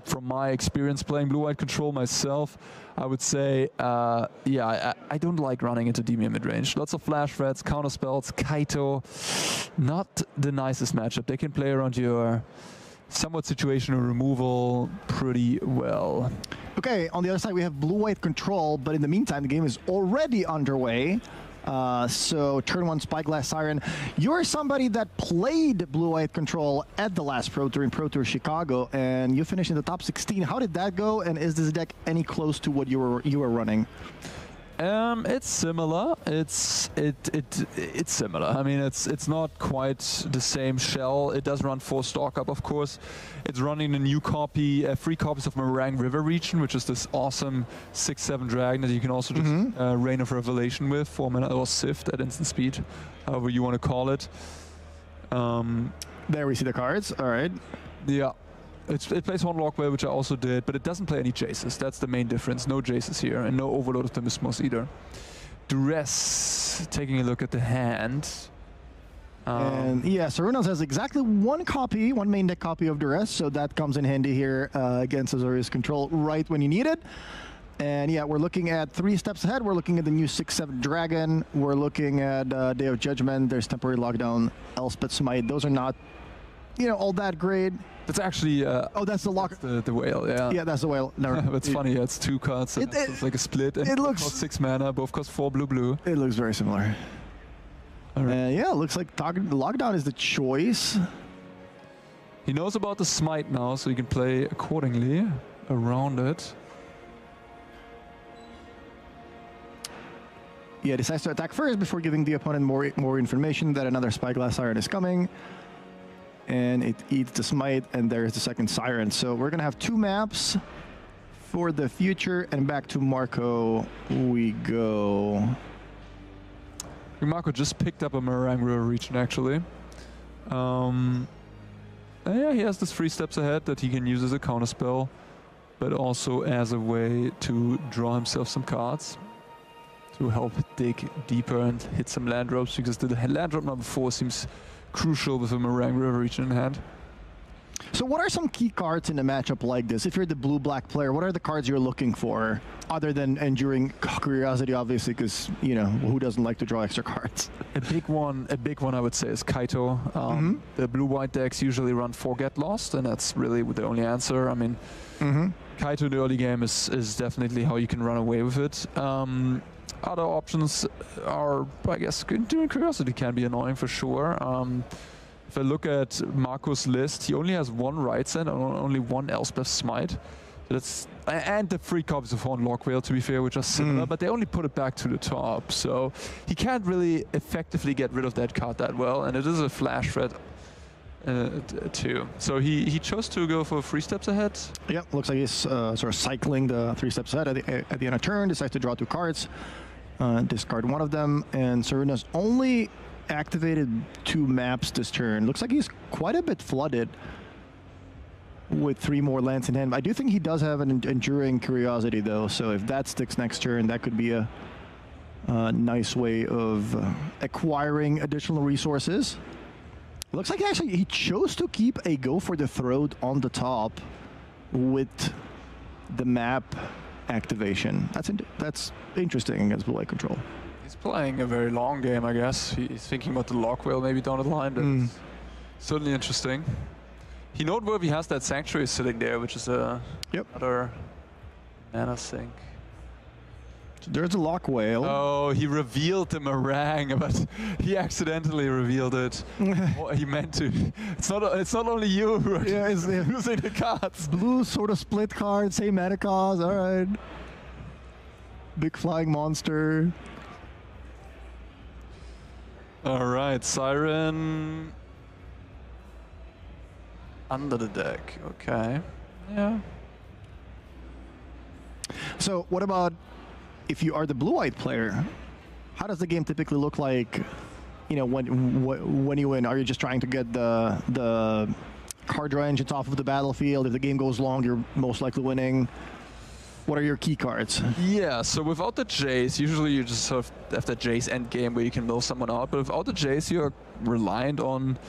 from my experience playing blue-white control myself, I would say, yeah, I don't like running into Dimir Midrange. Lots of flash threats, counter spells, Kaito. Not the nicest matchup. They can play around your somewhat situational removal pretty well. Okay, on the other side we have blue-white control, but in the meantime the game is already underway. So turn 1 Spyglass Siren. You're somebody that played blue-white control at the last Pro Tour in Pro Tour Chicago, and you finished in the top 16. How did that go? And is this deck any close to what you were running? It's similar. It's similar. I mean, it's not quite the same shell. It does run 4 stock up, of course. It's running a new copy, 3 copies of Meringue River Region, which is this awesome 6/7 dragon that you can also just Rain of Revelation with, 4 mana or Sift at instant speed, however you want to call it. There we see the cards. All right. Yeah. It plays Horn Lockwell, which I also did, but it doesn't play any Jaces. That's the main difference. No Jaces here, and no Overload of Themysmos either. Duress, taking a look at the hand. And yeah, Sarunas has exactly 1 copy, 1 main deck copy of Duress, so that comes in handy here against Azorius control right when you need it. And yeah, we're looking at 3 steps ahead. We're looking at the new 6/7 Dragon. We're looking at Day of Judgment. There's Temporary Lockdown, Elspeth Smite. Those are not, you know, all that great. That's actually... oh, that's the lock. The whale, yeah. Yeah, that's the whale. No, it's funny, yeah, it's 2 cards. It's like a split. And it looks... cost 6 mana, both cost 4 blue. It looks very similar. Right. Yeah, it looks like Lockdown is the choice. He knows about the Smite now, so he can play accordingly around it. Yeah, decides to attack first before giving the opponent more information that another Spyglass Siren is coming. And it eats the Smite, and there's the second Siren. So we're going to have 2 maps for the future, and back to Marco we go. Marco just picked up a Meringue River Region, actually. Yeah, he has this 3 steps ahead that he can use as a counterspell, but also as a way to draw himself some cards to help dig deeper and hit some land drops, because the land drop number 4 seems crucial with a Meringue River Region in hand. So what are some key cards in a matchup like this? If you're the blue-black player, what are the cards you're looking for, other than Enduring Curiosity, obviously, because, you know, who doesn't like to draw extra cards? A big one I would say is Kaito. The blue-white decks usually run 4 Get Lost, and that's really the only answer. I mean, Kaito in the early game is definitely how you can run away with it. Other options are, I guess, Enduring Curiosity can be annoying for sure. If I look at Marco's list, he only has 1 Right Send and only 1 Elspeth Smite. That's, and the 3 copies of Horn Lockwell, to be fair, which are similar, but they only put it back to the top. So he can't really effectively get rid of that card that well, and it is a flash threat too. So he chose to go for 3 steps ahead. Yep, looks like he's sort of cycling the 3 steps ahead at the end of turn, decides to draw 2 cards, discard 1 of them, and Sarunas only activated 2 maps this turn. Looks like he's quite a bit flooded with 3 more lands in hand. I do think he does have an Enduring Curiosity though, so if that sticks next turn, that could be a nice way of acquiring additional resources. Looks like he chose to keep a Go for the Throat on the top with the map activation. That's interesting against blue-white control. He's playing a very long game, I guess. He's thinking about the Lockwell maybe down the line. That's certainly interesting. He noteworthy has that Sanctuary sitting there, which is another mana sink. There's a Lockwell. Oh, he revealed the Meringue, but he accidentally revealed it. He meant to. It's not only you who are using the cards. Blue sort of split card, same mana cost. All right. Big flying monster. All right, Siren under the deck. Okay. Yeah. So what about if you are the blue-white player? How does the game typically look like? You know, when you win, are you just trying to get the card draw engines off of the battlefield? If the game goes long, you're most likely winning. What are your key cards? Yeah, so without the Jace, usually you just sort of have that Jace endgame where you can mill someone out, but without the Jace, you're reliant on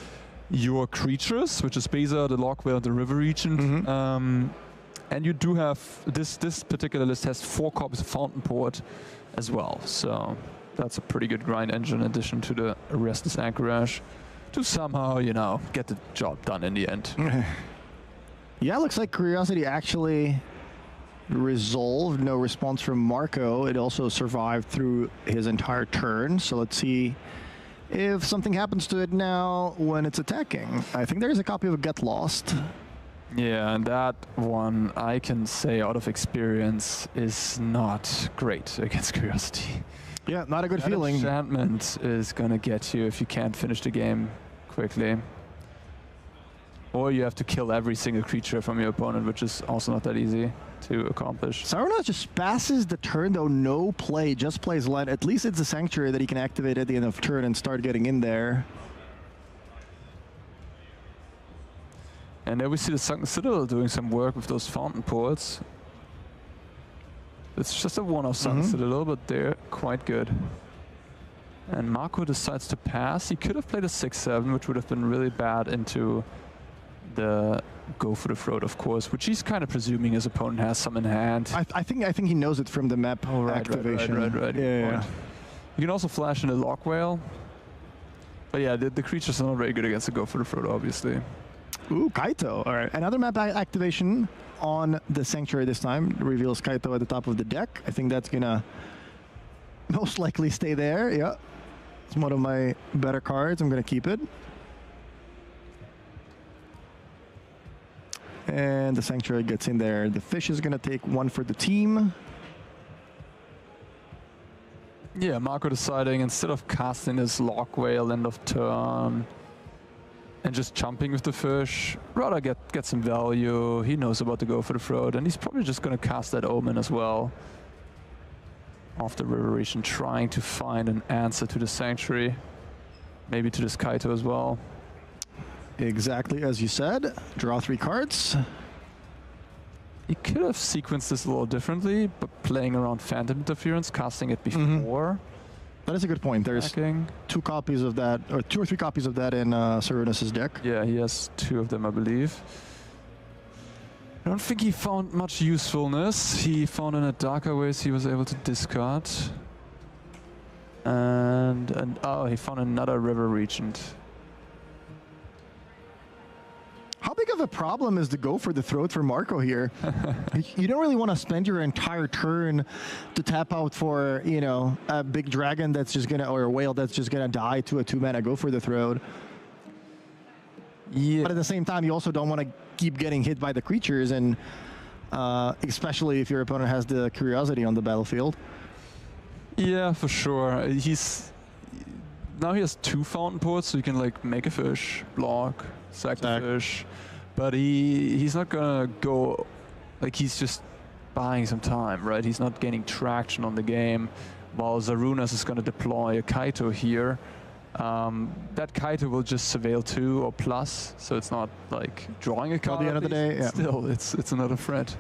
your creatures, which is Beza, the Lockwell, and the River Region. And you do have, this particular list has 4 copies of Fountain Port as well. So that's a pretty good grind engine in addition to the Restless Anchorage to somehow, you know, get the job done in the end. Yeah, looks like Curiosity actually resolved. No response from Marco. It also survived through his entire turn. So let's see if something happens to it now when it's attacking. I think there is a copy of Get Lost. Yeah, and that one, I can say out of experience, is not great against Curiosity. Yeah, not a good that feeling. Enchantment is going to get you if you can't finish the game quickly. Or you have to kill every single creature from your opponent, which is also not that easy to accomplish. Sarunas just passes the turn though, no play, just plays land. At least it's a Sanctuary that he can activate at the end of turn and start getting in there. And there we see the Sunken Citadel doing some work with those Fountain Ports. It's just a one-off Sunken Citadel, but they're quite good. And Marco decides to pass. He could have played a 6-7, which would have been really bad into the go for the throat, of course, which he's kind of presuming his opponent has some in hand. I think he knows it from the map activation. Right. Yeah. You can also flash in the Lock Whale. But yeah, the creatures are not very good against the go for the throat, obviously. Ooh, Kaito. All right, another map activation on the Sanctuary this time. Reveals Kaito at the top of the deck. I think that's gonna most likely stay there. Yeah, it's one of my better cards. I'm gonna keep it. And the Sanctuary gets in there. The fish is gonna take 1 for the team. Yeah, Marco deciding instead of casting his Lock Whale end of turn and just jumping with the fish, rather get some value. He knows about the go for the throat, and he's probably just going to cast that Omen as well. After Reveration, trying to find an answer to the Sanctuary. Maybe to this Kaito as well. Exactly as you said. Draw 3 cards. He could have sequenced this a little differently, but playing around Phantom Interference, casting it before. That is a good point. There's attacking. 2 copies of that, or 2 or 3 copies of that in Sarunas' deck. Yeah, he has 2 of them, I believe. I don't think he found much usefulness. He found in a darker ways he was able to discard. And oh, he found another River Regent. How big of a problem is the go for the throat for Marco here? You don't really want to spend your entire turn to tap out for, you know, a big dragon that's just gonna, or a whale that's just gonna die to a 2-mana go for the throat. Yeah. But at the same time, you also don't want to keep getting hit by the creatures, and especially if your opponent has the Curiosity on the battlefield. Yeah, for sure. Now he has 2 Fountain Ports, so he can like make a fish, block, sack the fish. But he's not gonna go, like he's just buying some time, right? He's not gaining traction on the game, while Sarunas is gonna deploy a Kaito here. That Kaito will just surveil 2 or plus, so it's not like drawing a card. At the end of the day, yeah. Still, it's another threat.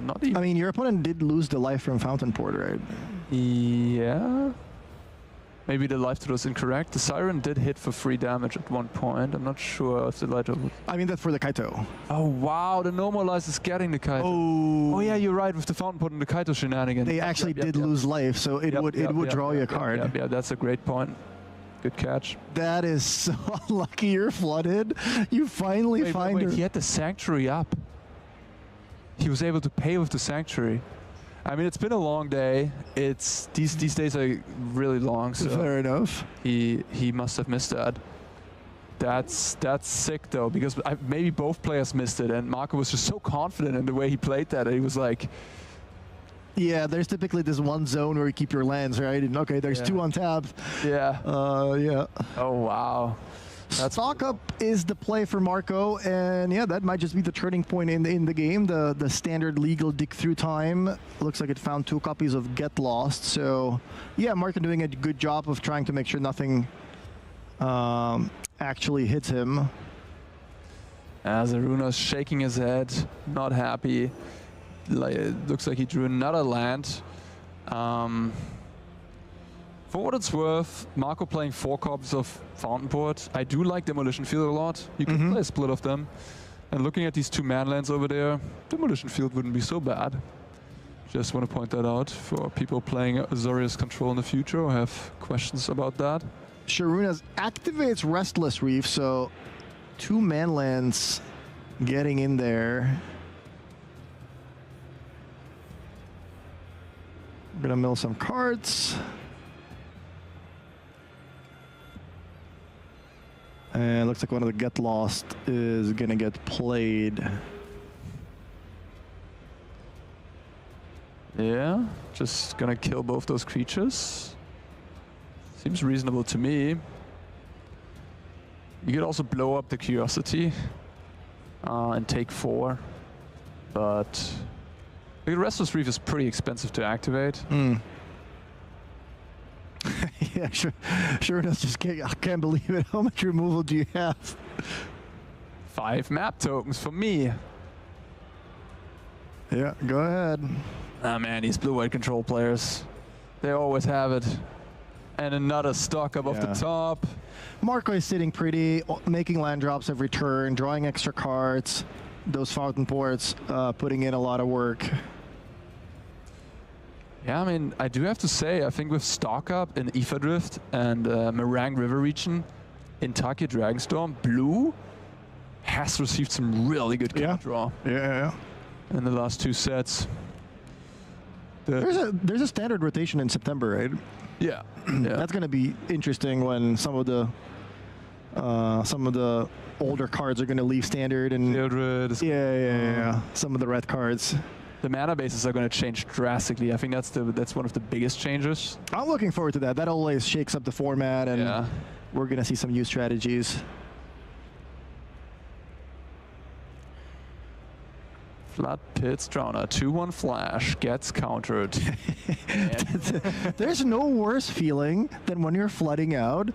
Not even. I mean, your opponent did lose the life from Fountain Port, right? Yeah. Maybe the life total is incorrect. The Siren did hit for 3 damage at one point. I'm not sure if the light total. I mean, that's for the Kaito. Oh wow, the Normalize is getting the Kaito. Oh yeah, you're right, with the Fountain Port and the Kaito shenanigans. They actually did lose life, so it would draw you a card. Yeah, that's a great point. Good catch. That is so lucky you're flooded. You finally find her. He had the Sanctuary up. He was able to pay with the Sanctuary. I mean, it's been a long day. It's these days are really long. So fair enough. He must have missed that. That's sick though, because maybe both players missed it, and Marco was just so confident in the way he played that he was like. Yeah, there's typically this one zone where you keep your lands, right? And okay, there's 2 untapped. Yeah. Yeah. Oh wow. Stock up is the play for Marco, and yeah, that might just be the turning point in the game. The standard legal dig through time looks like it found 2 copies of Get Lost. So yeah, Marco doing a good job of trying to make sure nothing actually hits him. Sarunas shaking his head, not happy. Like, it looks like he drew another land. For what it's worth, Marco playing 4 copies of Fountain Port. I do like Demolition Field a lot. You can play a split of them. And looking at these 2 manlands over there, Demolition Field wouldn't be so bad. Just want to point that out for people playing Azorius Control in the future or have questions about that. Sharunas activates Restless Reef, so 2 manlands getting in there. I'm gonna mill some cards. And looks like one of the Get Lost is gonna get played. Yeah, just gonna kill both those creatures. Seems reasonable to me. You could also blow up the Curiosity and take 4, but the Restless Reef is pretty expensive to activate. Yeah, sure enough, just I can't believe it. How much removal do you have? 5 map tokens for me. Yeah, go ahead. Ah man, these blue-white control players, they always have it. And another stock above the top. Marco is sitting pretty, making land drops every turn, drawing extra cards. Those Fountain Ports, putting in a lot of work. Yeah, I mean, I do have to say, I think with stock up in Aether Drift and Meringue River region in Taki Dragonstorm, blue has received some really good card draw. Yeah. In the last 2 sets. There's a standard rotation in September, right? Yeah. That's going to be interesting when some of the older cards are going to leave standard and some of the red cards. The mana bases are going to change drastically. I think that's one of the biggest changes. I'm looking forward to that. That always shakes up the format, and we're going to see some new strategies. Flood Pits Drowner, 2/1 flash, gets countered. There's no worse feeling than when you're flooding out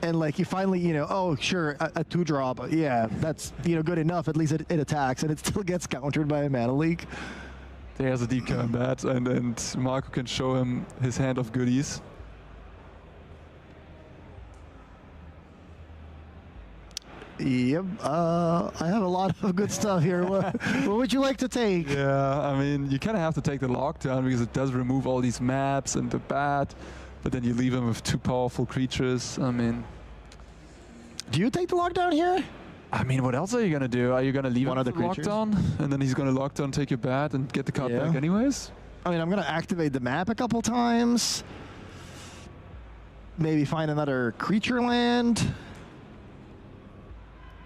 and like you finally, oh sure, a 2-drop, yeah, that's good enough. At least it attacks and it still gets countered by a mana leak. There's a deep combat, and Marco can show him his hand of goodies. Yep, I have a lot of good stuff here. What would you like to take? Yeah, I mean, you kind of have to take the lockdown because it does remove all these maps and the bat, but then you leave him with 2 powerful creatures. I mean, do you take the lockdown here? I mean, what else are you going to do? Are you going to leave one him of the creatures? Lockdown, and then he's going to lockdown, take your bat, and get the card back anyways? I mean, I'm going to activate the map a couple times. Maybe find another creature land.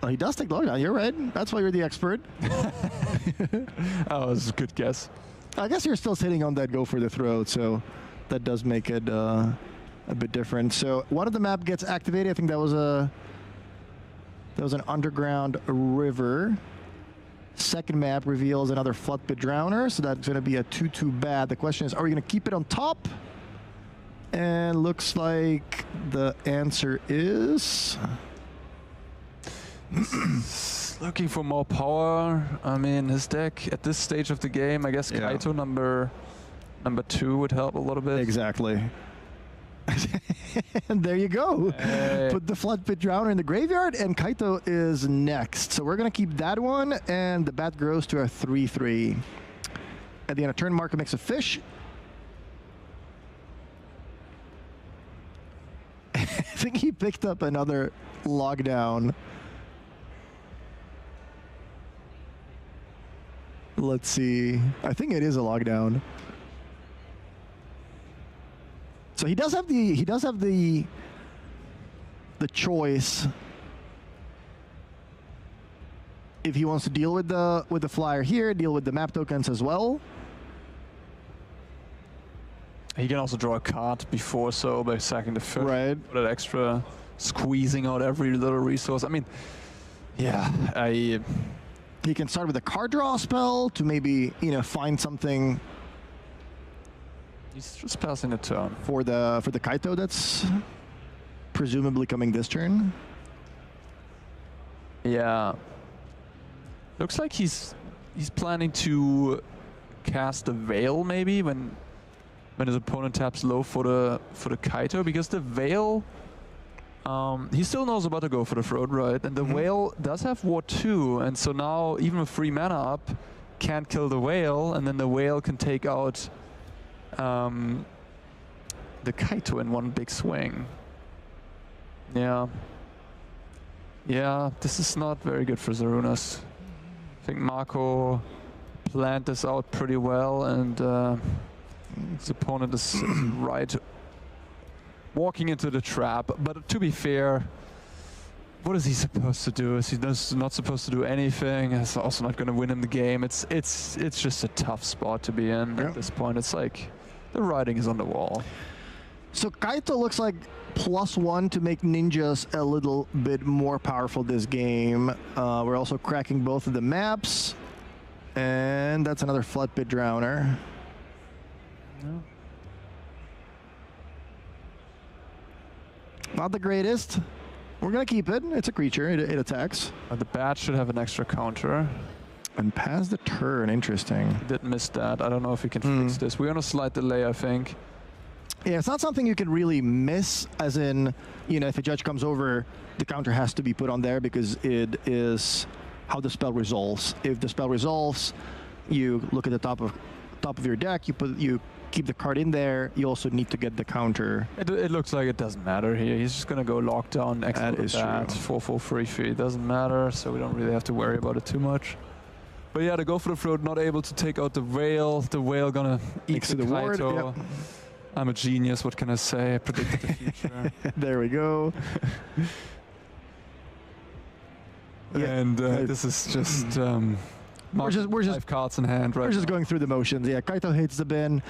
Oh, he does take the lockdown. You're right. That's why you're the expert. Oh, that's a good guess. I guess you're still sitting on that go for the throat, so that does make it a bit different. So one of the map gets activated. I think that was an underground river. Second map reveals another Flood Pit Drowner, so that's going to be a 2/2 bad. The question is, are we going to keep it on top? And looks like the answer is... looking for more power. I mean, his deck at this stage of the game, I guess Kaito number 2 would help a little bit. Exactly. And there you go. Hey. Put the Flood Pit Drowner in the graveyard, and Kaito is next. So we're going to keep that one, and the bat grows to a 3/3. At the end of turn, Marco makes a fish. I think he picked up another lockdown. Let's see. I think it is a lockdown. So he does have the choice if he wants to deal with the flyer here, deal with the map tokens as well. He can also draw a card before by sacking the fish. Right. For that extra squeezing out every little resource. I mean, yeah, he can start with a card draw spell to maybe, find something. He's just passing the turn. For the Kaito that's presumably coming this turn. Yeah. Looks like he's planning to cast a Veil maybe when when his opponent taps low for the Kaito, because the Veil, he still knows about to go for the Throat, right? And the Whale does have Ward 2, and so now even with 3 mana up, can't kill the Whale, and then the Whale can take out the Kaito in one big swing. Yeah. Yeah, this is not very good for Zarunas. I think Marco planned this out pretty well, and his opponent is right walking into the trap. But to be fair, what is he supposed to do? Is he not supposed to do anything? It's also not going to win him the game. It's just a tough spot to be in at this point. It's like the writing is on the wall. So Kaito looks like +1 to make ninjas a little bit more powerful this game. We're also cracking both of the maps, and that's another Floodpit Drowner. No. Not the greatest. We're gonna keep it. It's a creature. It attacks. The bat should have an extra counter. And pass the turn. Interesting. Did miss that. I don't know if we can fix this. We're on a slight delay, I think. Yeah, it's not something you can really miss, as in, you know, if a judge comes over, the counter has to be put on there because it is how the spell resolves. If the spell resolves, you look at the top of your deck, you keep the card in there. You also need to get the counter. It looks like it doesn't matter here. He's just gonna go lockdown next to the bat. 4/4 free. It doesn't matter, so we don't really have to worry about it too much. But yeah, to go for the Throat, not able to take out the Whale. The Whale gonna eat the Kaito. Ward, yep. I'm a genius, what can I say? I predicted the future. There we go. And this is just... we're just 5 cards in hand, right? We're just going through the motions. Yeah, Kaito hits the bin,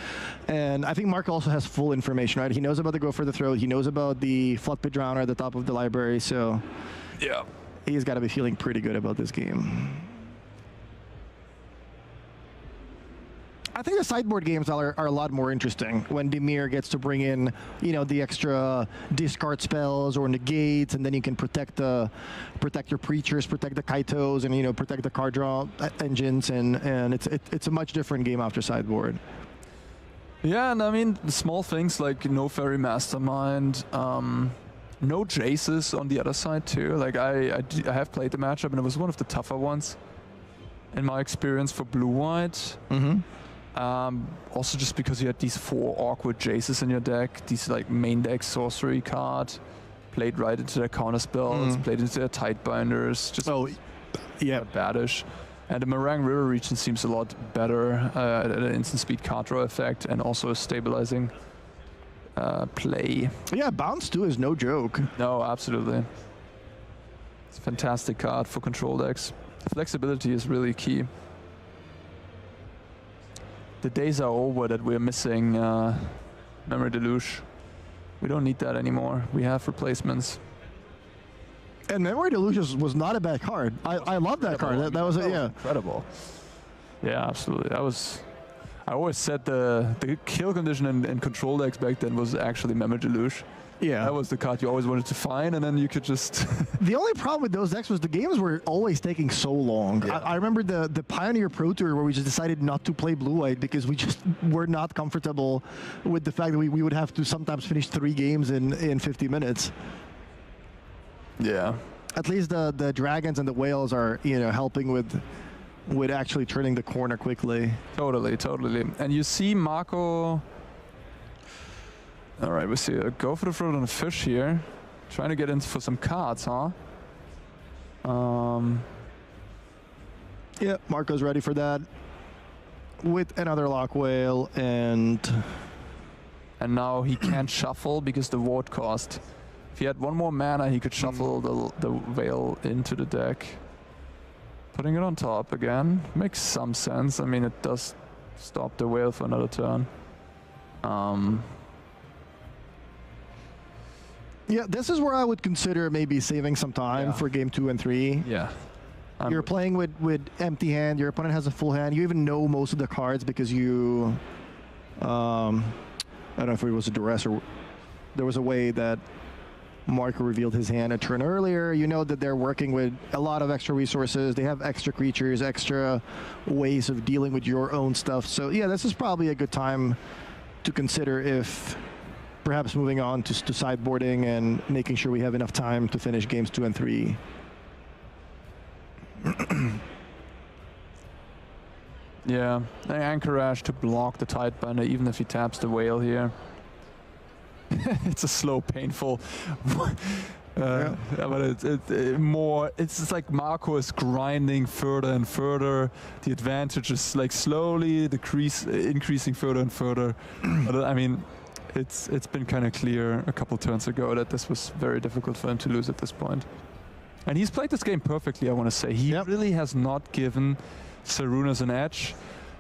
and I think Mark also has full information, right? He knows about the Go for the Throat. He knows about the Floodpit Drowner at the top of the library, so yeah, he's got to be feeling pretty good about this game. I think the sideboard games are a lot more interesting when Dimir gets to bring in, you know, the extra discard spells or negates, and then you can protect your Preachers, protect the Kaitos, and, you know, protect the card draw engines, and it's a much different game after sideboard. Yeah, and I mean, small things like no Fairy Mastermind, no Jaces on the other side too. Like I have played the matchup, and it was one of the tougher ones in my experience for blue-white. Also just because you had these 4 awkward Jaces in your deck, these like main deck sorcery card, played right into their counter spells, played into their tight binders, just badish. And the Meringue River region seems a lot better at an instant speed card draw effect, and also a stabilizing play. Yeah, Bounce 2 is no joke. No, absolutely. It's a fantastic card for control decks. The flexibility is really key. The days are over that we're missing Memory Deluge. We don't need that anymore. We have replacements. And Memory Deluge was not a bad card. I love that card. That was incredible. Yeah, absolutely. I always said the kill condition in control decks back then was actually Memory Deluge. Yeah. That was the card you always wanted to find, and then you could just... The only problem with those decks was the games were always taking so long. Yeah. I remember the Pioneer Pro Tour where we just decided not to play blue-white because we just were not comfortable with the fact that we would have to sometimes finish 3 games in 50 minutes. Yeah. At least the Dragons and the Whales are, you know, helping with actually turning the corner quickly. Totally. And you see Marco... All right, we see a Go for the Throat on a fish here. Trying to get in for some cards, huh? Yeah, Marco's ready for that. With another Lock Whale, and now he can't shuffle because the ward cost. If he had 1 more mana, he could shuffle the Whale into the deck. Putting it on top again makes some sense. I mean, it does stop the Whale for another turn. Yeah, this is where I would consider maybe saving some time for game 2 and 3. Yeah. You're playing with empty hand, your opponent has a full hand, you even know most of the cards because you... I don't know if it was a duress or... There was a way that Marco revealed his hand a turn earlier. You know that they're working with a lot of extra resources, they have extra creatures, extra ways of dealing with your own stuff. So yeah, this is probably a good time to consider if perhaps moving on to sideboarding and making sure we have enough time to finish games 2 and 3. Yeah, Anchorage to block the Tidebinder, even if he taps the whale here. It's a slow, painful. Yeah, but it's like Marco is grinding further and further. The advantage is like slowly increasing further and further. But I mean, it's been kind of clear a couple turns ago that this was very difficult for him to lose at this point. And he's played this game perfectly, I want to say. He really has not given Sarunas an edge.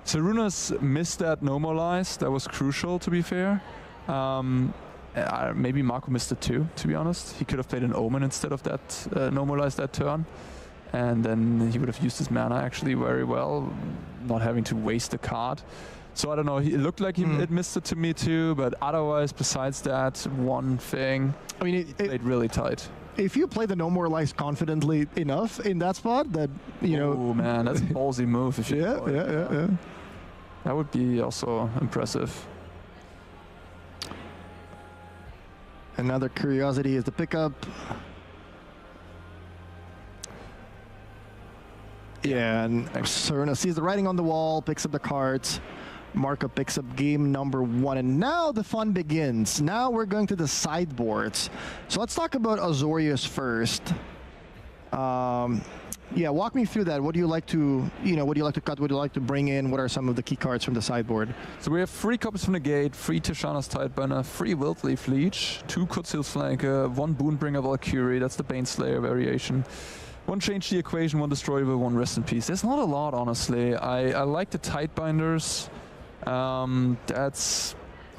Sarunas missed that normalize. That was crucial, to be fair. Maybe Marco missed it too, to be honest. He could have played an Omen instead of that, normalize that turn. And then he would have used his mana actually very well, not having to waste a card. So I don't know, it looked like it missed it to me too, but otherwise, besides that one thing, I mean, it played really tight. If you play the No More Lies confidently enough in that spot, that, you know... Oh man, that's a ballsy move. If you yeah. That would be also impressive. Another curiosity is the pickup. Yeah, and Sarunas sees the writing on the wall, picks up the cards. Marco picks up game number 1, and now the fun begins. Now we're going to the sideboards. So let's talk about Azorius first. Yeah, walk me through that. What do you like to, what do you like to cut? What do you like to bring in? What are some of the key cards from the sideboard? So we have 3 copies from the gate, 3 Tishana's Tidebinder, 3 Wildleaf Leech, 2 Kutzil's Flanker, 1 Boonbringer Valkyrie, that's the Baneslayer variation. 1 Change the Equation, 1 Destroyable, 1 Rest in Peace. There's not a lot, honestly. I like the Tidebinders. Are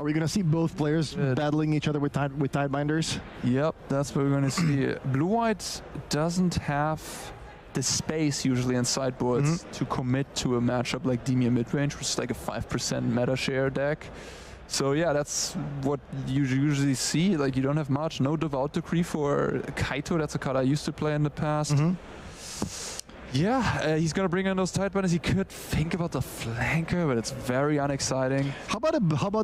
we going to see both players battling each other with Tidebinders? Yep, that's what we're going to see. Blue-White doesn't have the space usually in sideboards to commit to a matchup like Dimir Midrange, which is like a 5% meta share deck. So yeah, that's what you usually see. Like, you don't have much. No Devout Decree for Kaito. That's a card I used to play in the past. Yeah, he's gonna bring in those Tidebinders. He could think about the Flanker, but it's very unexciting. How about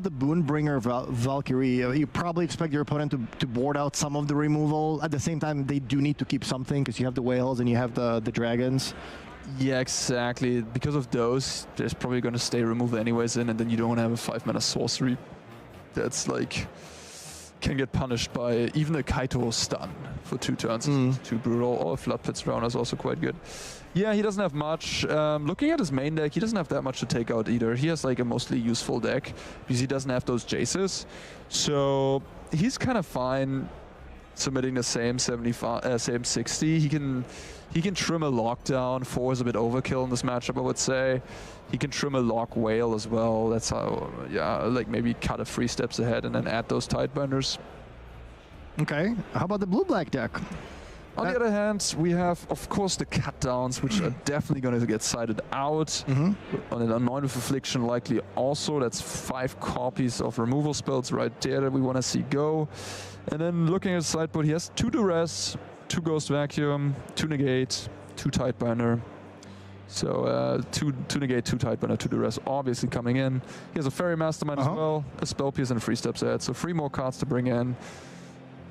the Boonbringer Valkyrie? You probably expect your opponent to board out some of the removal. At the same time, they do need to keep something because you have the whales and you have the dragons. Yeah, exactly. Because of those, there's probably gonna stay removal anyways in, and then you don't have a 5-mana sorcery that's like can get punished by even a Kaito stun for 2 turns. It's too brutal. Or Flood Pit's Round is also quite good. Yeah, he doesn't have much. Looking at his main deck, he doesn't have that much to take out either. He has like a mostly useful deck because he doesn't have those Jaces. So he's kind of fine submitting the same 75, same 60. He can trim a Lockdown. 4 is a bit overkill in this matchup, I would say. He can trim a Lock Whale as well. That's how, yeah, like maybe cut a 3 steps ahead and then add those Tidebinders. Okay, how about the blue-black deck? On the other hand, we have, of course, the cut downs, which are definitely going to get sided out. On an Anoint with Affliction, likely also. That's 5 copies of removal spells right there that we want to see go. And then looking at the sideboard, he has 2 Duress, 2 Ghost Vacuum, 2 Negate, 2 Tidebinder. So 2 Negate, 2 Tidebinder, 2 Duress obviously coming in. He has a Fairy Mastermind as well, a Spell Pierce, and 3 steps ahead. So 3 more cards to bring in.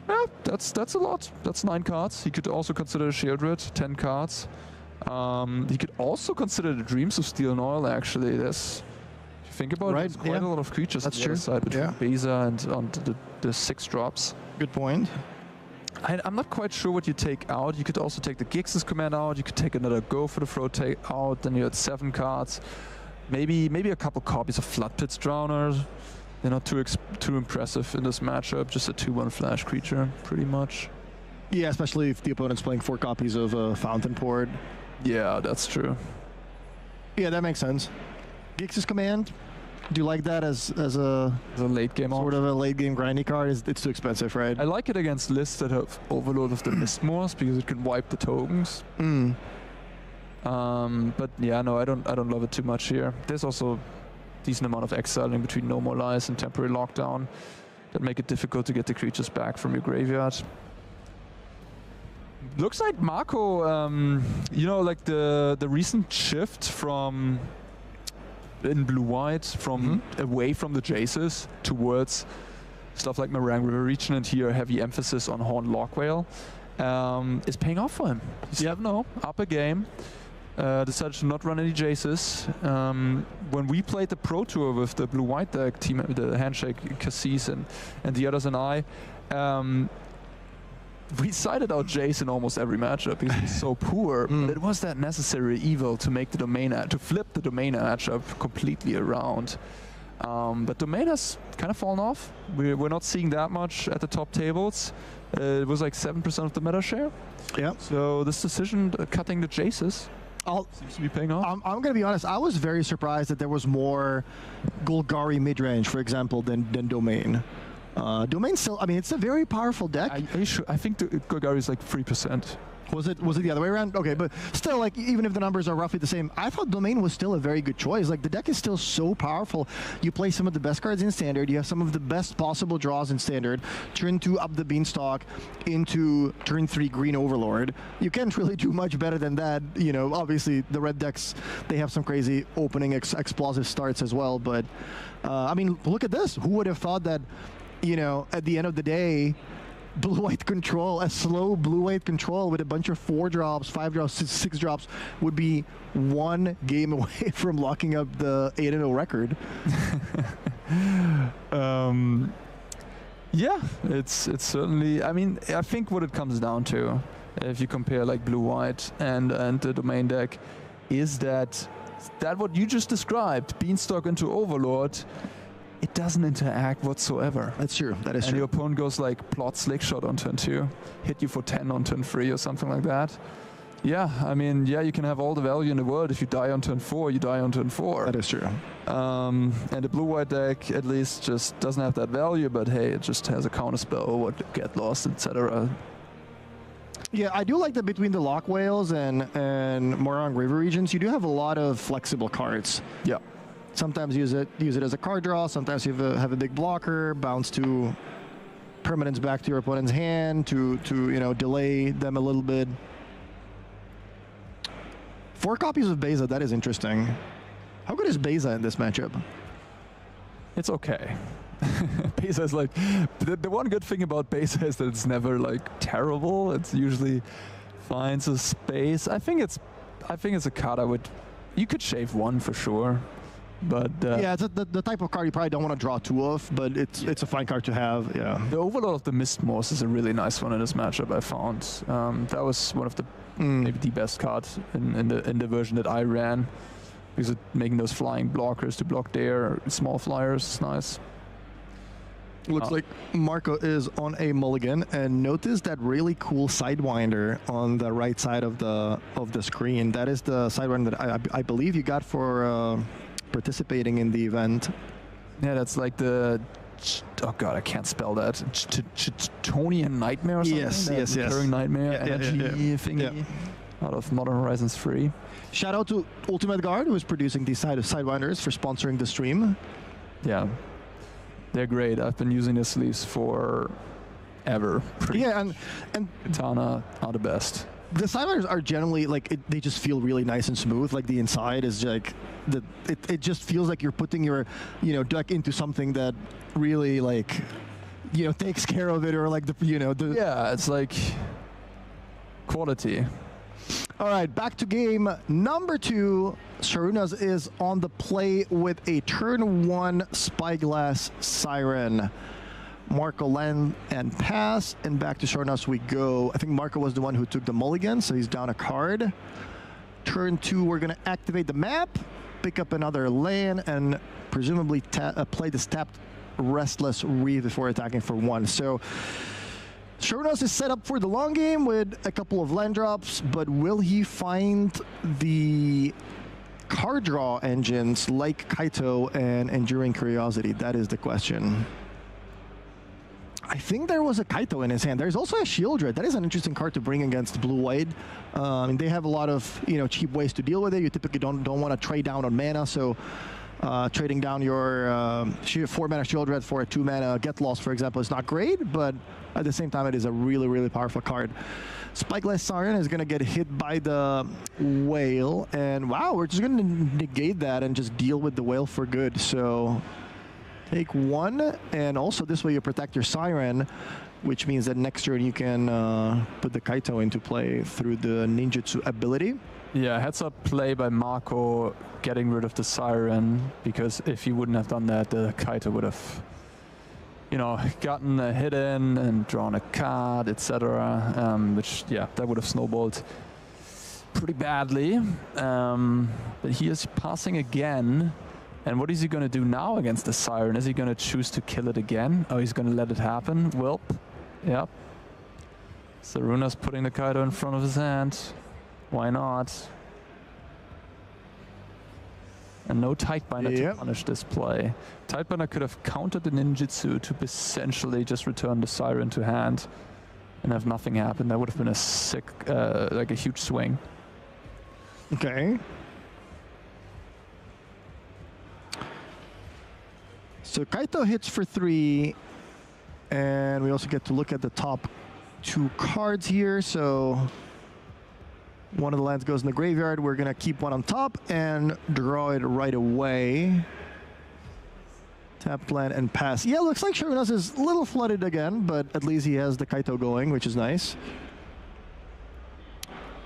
Yeah, that's a lot. That's 9 cards. He could also consider Sheoldred, 10 cards. He could also consider the Dreams of Steel and Oil, actually. There's, if you think about it, there's quite a lot of creatures on the other side between Beza and on the 6 drops. Good point. I'm not quite sure what you take out. You could also take the Gix's command out. You could take another Go for the Throat take out. Then you had 7 cards. Maybe a couple copies of Flood Pit's Drowners. They're not too impressive in this matchup. Just a 2/1 flash creature, pretty much. Yeah, especially if the opponent's playing 4 copies of Fountain Port. Yeah, that's true. Yeah, that makes sense. Gix's command. Do you like that as a late game sort of a late game grindy card? It's too expensive, right? I like it against lists that have Overload of the Mistmoors because it can wipe the tokens. But yeah, no, I don't love it too much here. There's also decent amount of exiling between No More Lies and Temporary Lockdown that make it difficult to get the creatures back from your graveyard. Looks like Marco, like the recent shift from in blue-white from away from the Jaces towards stuff like Meringue River Region, and here heavy emphasis on Horn Lock Whale is paying off for him. He's 7-0, up a game. Decided to not run any Jaces. When we played the Pro Tour with the blue-white deck team, the Handshake, Cassis, and the others and I, we sided out Jace in almost every matchup because he's so poor. But it was that necessary evil to make the domain, to flip the domain matchup completely around. But domain has kind of fallen off. We're not seeing that much at the top tables. It was like 7% of the meta share. Yeah. So this decision, cutting the Jaces, seems to be paying off. I'm going to be honest. I was very surprised that there was more Golgari mid-range, for example, than Domain. Domain still, I mean, it's a very powerful deck. Are you sure? I think the Golgari is like 3%. Was it the other way around? Okay, but still, like, even if the numbers are roughly the same, I thought Domain was still a very good choice. Like, the deck is still so powerful. You play some of the best cards in Standard. You have some of the best possible draws in Standard. Turn 2 up the Beanstalk into turn 3 Green Overlord. You can't really do much better than that. You know, obviously, the red decks, they have some crazy opening explosive starts as well. But, I mean, look at this. Who would have thought that, you know, at the end of the day, blue-white control, a slow blue-white control with a bunch of 4 drops, 5 drops, 6 drops would be 1 game away from locking up the 8-0 record. Yeah, it's certainly. I mean, I think what it comes down to, if you compare like blue-white and the domain deck, is that what you just described, Beanstalk into Overlord, it doesn't interact whatsoever. That's true. That is true. And your opponent goes like plot Slickshot on turn 2, hit you for 10 on turn 3 or something like that. Yeah, I mean, yeah, you can have all the value in the world. If you die on turn 4, you die on turn 4. That is true. And the blue-white deck at least just doesn't have that value, but hey, it just has a counterspell, what get lost, etc. Yeah, I do like that between the Lock Whales and Meringue River regions, you do have a lot of flexible cards. Yeah. Sometimes use it as a card draw. Sometimes you have a big blocker, bounce 2 permanents back to your opponent's hand to you know, delay them a little bit. 4 copies of Beza, that is interesting. How good is Beza in this matchup? It's okay. Beza is like the one good thing about Beza is that it's never like terrible. It's usually finds a space. I think it's a card you could shave 1 for sure. But yeah, it's the type of card you probably don't want to draw 2 of, but it's a fine card to have. Yeah. The Overlord of the Mistmoss is a really nice one in this matchup, I found. That was one of the maybe the best card in the version that I ran, because it making those flying blockers to block their small flyers is nice. Looks like Marco is on a mulligan, and notice that really cool Sidewinder on the right side of the screen. That is the Sidewinder that I believe you got for participating in the event. Yeah, that's like the, oh god, I can't spell that. Chthonian Nightmare or something? Yes. Recurring Nightmare energy thingy. Yeah. Out of Modern Horizons 3. Shout out to Ultimate Guard, who is producing these Sidewinders, for sponsoring the stream. Yeah, they're great. I've been using the sleeves for ever. Yeah, and Katana are the best. The Sidewinders are generally like they just feel really nice and smooth. Like the inside is like it just feels like you're putting your deck into something that really like takes care of it, or like yeah, it's like quality. All right, back to game number 2. Sharunas is on the play with a turn 1 Spyglass Siren. Marco land and pass, and back to Sharunas we go. I think Marco was the one who took the mulligan, so he's down a card. Turn 2, we're going to activate the map, pick up another land, and presumably play this tapped Restless Reef before attacking for 1. So Sharunas is set up for the long game with a couple of land drops, but will he find the card draw engines like Kaito and Enduring Curiosity? That is the question. I think there was a Kaito in his hand. There's also a Shieldred. That is an interesting card to bring against blue-white. They have a lot of cheap ways to deal with it. You typically don't want to trade down on mana, so Trading down your 4-mana Shield Red for a 2-mana Get Lost, for example, is not great, but at the same time, it is a really, really powerful card. Spyglass Siren is going to get hit by the Whale, and wow, we're just going to negate that and just deal with the Whale for good. So take 1, and also this way you protect your Siren, which means that next turn you can put the Kaito into play through the Ninjutsu ability. Yeah, heads up play by Marco getting rid of the Siren, because if he wouldn't have done that, the Kaito would have, you know, gotten a hit in and drawn a card, etc. Which, yeah, that would have snowballed pretty badly. But he is passing again. And what is he going to do now against the Siren? Is he going to choose to kill it again? Oh, he's going to let it happen? Well, yep. Saruna's putting the Kaito in front of his hand. Why not? And no Tidebinder to punish this play. Tidebinder could have countered the ninjutsu to essentially just return the Siren to hand and have nothing happen. That would have been a sick, like a huge swing. Okay. So Kaito hits for 3, and we also get to look at the top 2 cards here. So one of the lands goes in the graveyard. We're going to keep one on top and draw it right away. Tap land and pass. Yeah, looks like Sharunas is a little flooded again, but at least he has the Kaito going, which is nice.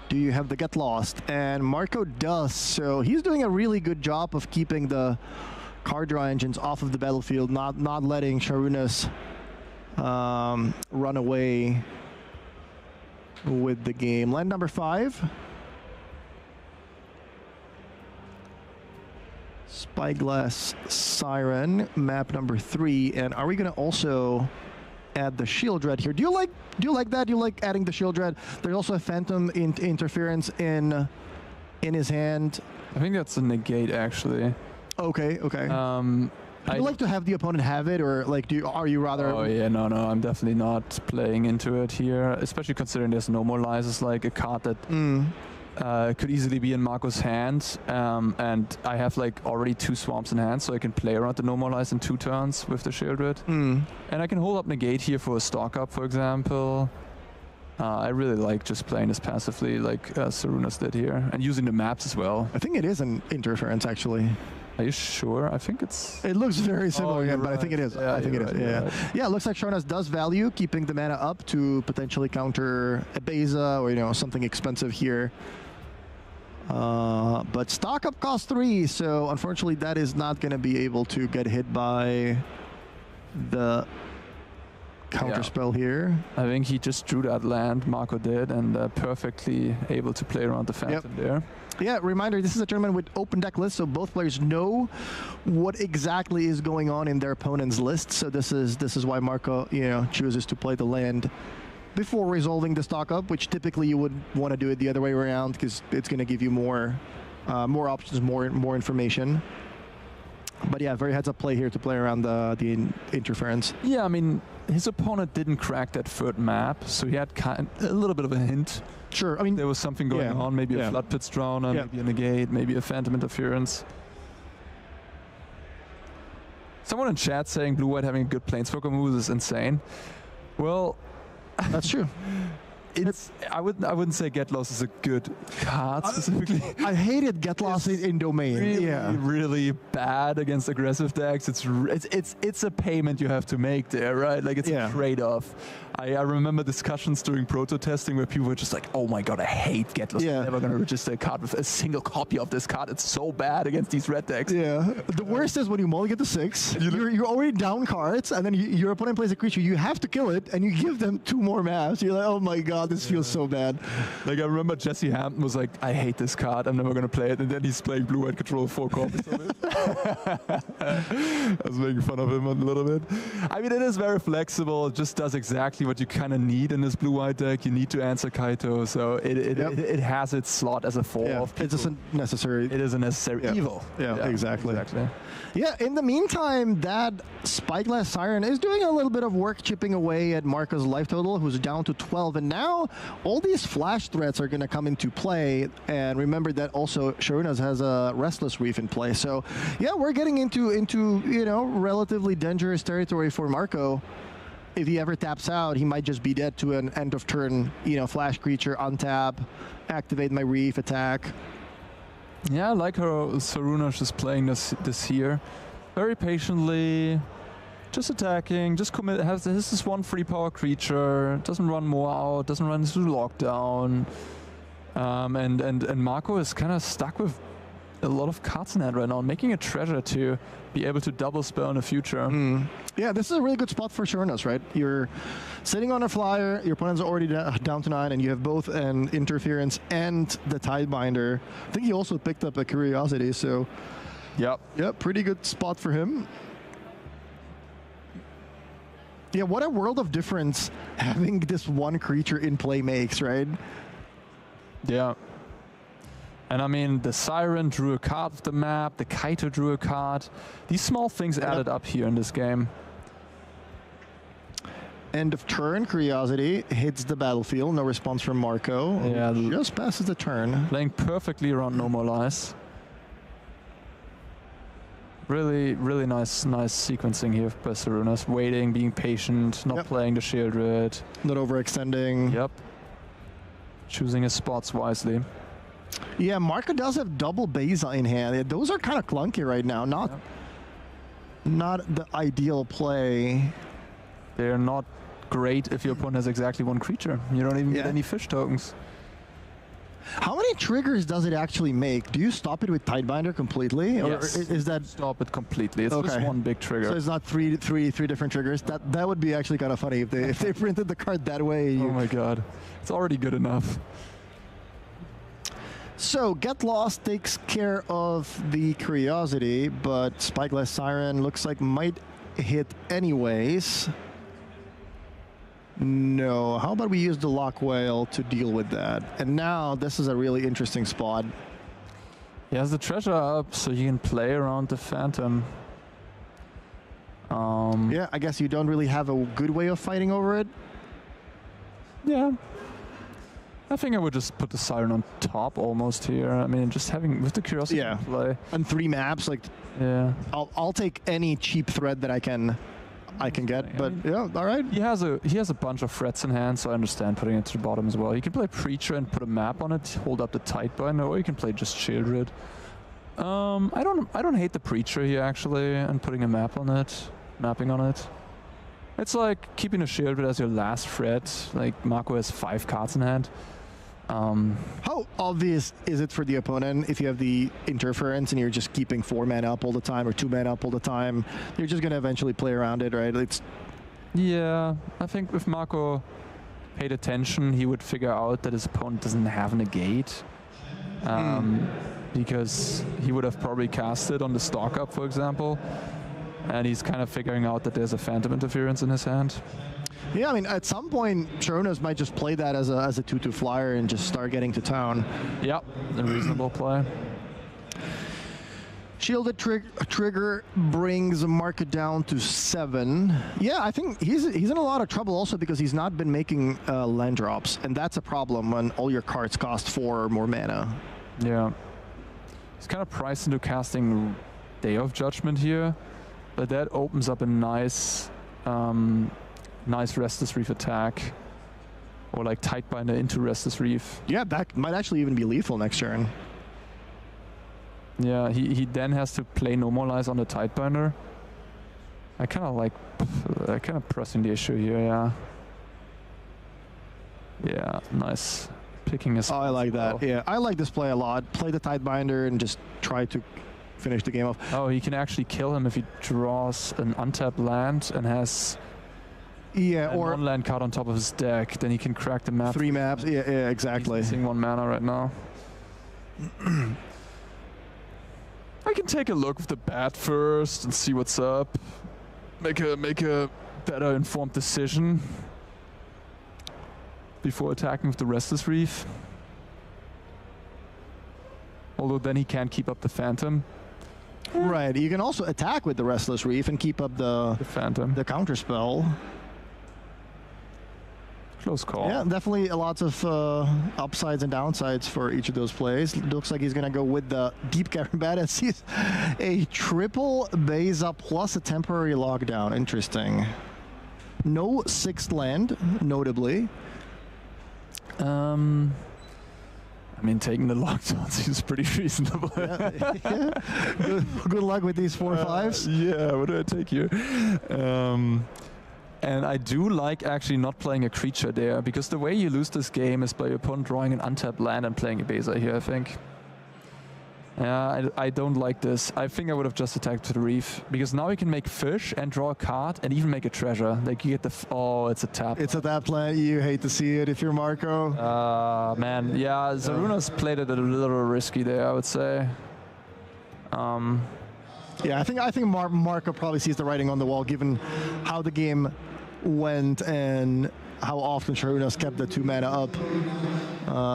Do you have the Get Lost? And Marco does, so he's doing a really good job of keeping the card draw engines off of the battlefield, not letting Sharunas run away with the game. Land number 5. Spyglass Siren, map number 3. And are we going to also add the Shield Red here? Do you like that? Do you like adding the Shield Red? There's also a Phantom interference in his hand. I think that's a negate, actually. Okay, okay. Do you like to have the opponent have it, or like are you rather? Oh yeah, no, I'm definitely not playing into it here, especially considering there's Normalizes, like a card that could easily be in Marco's hand, and I have like already 2 swamps in hand, so I can play around the Normalize in 2 turns with the Shield Red. And I can hold up negate here for a stock up, for example. I really like just playing this passively, like Sarunas did here, and using the maps as well. I think it is an interference, actually. Are you sure? I think it's... It looks very similar, yeah, but I think it is. Yeah, I think it is, yeah. Right. Yeah, it looks like Sharunas does value keeping the mana up to potentially counter a Beza or, you know, something expensive here. But stock up costs 3, so unfortunately that is not going to be able to get hit by the counter spell here. I think he just drew that land, Marco did, and perfectly able to play around the Phantom there. Yeah, reminder, this is a tournament with open deck lists, so both players know what exactly is going on in their opponent's list. So this is why Marco, you know, chooses to play the land before resolving the stock up, which typically you would want to do it the other way around because it's going to give you more options, more information. But yeah, very heads up play here to play around the interference. Yeah, I mean, his opponent didn't crack that 3rd map, so he had a little bit of a hint. Sure, I mean, there was something going on, maybe a Flood Pit's Drowner, maybe a negate, maybe a Phantom interference. Someone in chat saying blue-white having a good Planeswalker move is insane. Well, that's true. I wouldn't say Get Lost is a good card specifically. I hated Get Lost in Domain. Really bad against aggressive decks. It's a payment you have to make there, right? Like it's a trade-off. I remember discussions during proto testing where people were just like, "Oh my god, I hate Get Lost. I'm never gonna register a card with a single copy of this card. It's so bad against these red decks." Yeah. The worst is when you mulligan to 6. You're already down cards, and then your opponent plays a creature. You have to kill it, and you give them 2 more maps. You're like, "Oh my god, this feels so bad." Like I remember Jesse Hampton was like, "I hate this card. I'm never gonna play it," and then he's playing blue-white control 4 copies of it. I was making fun of him a little bit. I mean, it is very flexible. It just does exactly exactly what you kind of need in this blue-white deck. You need to answer Kaito, so it has its slot as a 4. It isn't necessary. It is a necessary evil. Yeah, exactly. Yeah, in the meantime, that Spyglass Siren is doing a little bit of work chipping away at Marco's life total, who's down to 12. And now all these flash threats are going to come into play. And remember that also Sharunas has a Restless Reef in play. So, yeah, we're getting into relatively dangerous territory for Marco. If he ever taps out, he might just be dead to an end of turn, flash creature, untap, activate my Reef, attack. Yeah, I like how Sarunas is playing this here. Very patiently, just attacking, just commit. Has this one free power creature, doesn't run more out, doesn't run into lockdown. And Marco is kind of stuck with a lot of cards in hand right now, making a treasure to be able to double spell in the future. Yeah, this is a really good spot for Sharunas, right? You're sitting on a flyer, your opponent's already down to 9, and you have both an Interference and the Tidebinder. I think he also picked up a Curiosity, so yeah, pretty good spot for him. Yeah, what a world of difference having this one creature in play makes, right? Yeah. And I mean, the Siren drew a card of the map, the Kaito drew a card. These small things added up here in this game. End of turn, Curiosity hits the battlefield. No response from Marco. Yeah, just passes the turn. Playing perfectly around Normalize. Really, really nice sequencing here by Sarunas. Waiting, being patient, not playing the Shieldred. Not overextending. Yep. Choosing his spots wisely. Yeah, Marco does have double Beza in hand. Those are kind of clunky right now. Not the ideal play. They're not great if your opponent has exactly one creature. You don't even get any fish tokens. How many triggers does it actually make? Do you stop it with Tidebinder completely? Yes. Or is that stop it completely? It's just one big trigger. So it's not three different triggers. That would be actually kind of funny if they printed the card that way. Oh my god, it's already good enough. So Get Lost takes care of the Curiosity, but Spyglass Siren looks like might hit anyways. No. How about we use the Lock Whale to deal with that? And now this is a really interesting spot. He has the treasure up, so you can play around the Phantom. Yeah, I guess you don't really have a good way of fighting over it. Yeah. I think I would just put the Siren on top almost here. I mean, just having with the Curiosity play. And 3 maps, like I'll take any cheap threat that I can get. But yeah, all right. He has a bunch of threats in hand, so I understand putting it to the bottom as well. You can play Preacher and put a map on it, hold up the Tidebinder, or you can play just Shieldred. I don't hate the Preacher here actually, and putting a mapping on it. It's like keeping a Shieldred as your last threat. Like Marco has 5 cards in hand. How obvious is it for the opponent if you have the Interference and you're just keeping 4 mana up all the time or 2 mana up all the time? You're just going to eventually play around it, right? Yeah, I think if Marco paid attention, he would figure out that his opponent doesn't have a negate. Because he would have probably cast it on the Stalk Up, for example. And he's kind of figuring out that there's a Phantom Interference in his hand. Yeah, I mean, at some point, Sharunas might just play that as a 2/2 flyer and just start getting to town. Yep, a reasonable play. Shielded trigger brings Marco down to 7. Yeah, I think he's in a lot of trouble also because he's not been making land drops, and that's a problem when all your cards cost 4 or more mana. Yeah, he's kind of priced into casting Day of Judgment here, but that opens up a nice Restless Reef attack, or like Tidebinder into Restless Reef. Yeah, that might actually even be lethal next turn. Yeah, he then has to play Normalize on the Tidebinder. I kind of pressing the issue here. Yeah, nice picking his. Oh, I like that. Yeah, I like this play a lot. Play the Tidebinder and just try to finish the game off. Oh, he can actually kill him if he draws an untapped land and has or one land card on top of his deck. Then he can crack the map. 3 maps. Yeah, exactly. He's missing 1 mana right now. I can take a look with the bat first and see what's up. Make a better informed decision. before attacking with the Restless Reef. Although then he can't keep up the Phantom. Right. You can also attack with the Restless Reef and keep up the Phantom, the counter spell. Close call. Yeah, definitely lots of upsides and downsides for each of those plays. Looks like he's going to go with the Deep Cavern as he's a triple Beza plus a temporary lockdown. Interesting. No 6th land, notably. I mean, taking the lockdown seems pretty reasonable. Yeah. Good luck with these 4/5s. Yeah, what do I take here? And I do like actually not playing a creature there, because the way you lose this game is by your opponent drawing an untapped land and playing a Beza here, I think. Yeah, I don't like this. I think I would have just attacked to the Reef, because now you can make fish and draw a card and even make a treasure. Like you get the oh, it's a tap. It's a tap land. You hate to see it if you're Marco. Man, yeah, Zaruna's played it a little risky there, I would say. Yeah, I think Marco probably sees the writing on the wall, given how the game went and how often Sharunas kept the 2 mana up.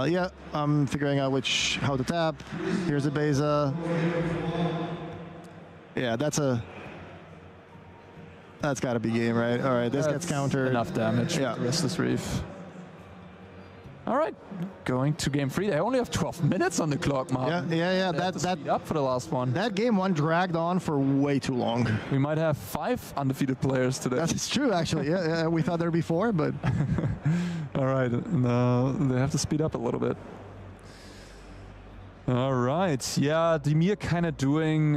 Yeah, I'm figuring out how to tap. Here's a Beza. Yeah, that's got to be game, right? All right, this gets countered. Enough damage. Yeah. With the Restless Reef. All right, going to game 3. They only have 12 minutes on the clock, Martin. Yeah. That up for the last one. That game 1 dragged on for way too long. We might have 5 undefeated players today. That's true, actually. Yeah, we thought there'd be 4, but all right, no, they have to speed up a little bit. All right, yeah, Dimir kind of doing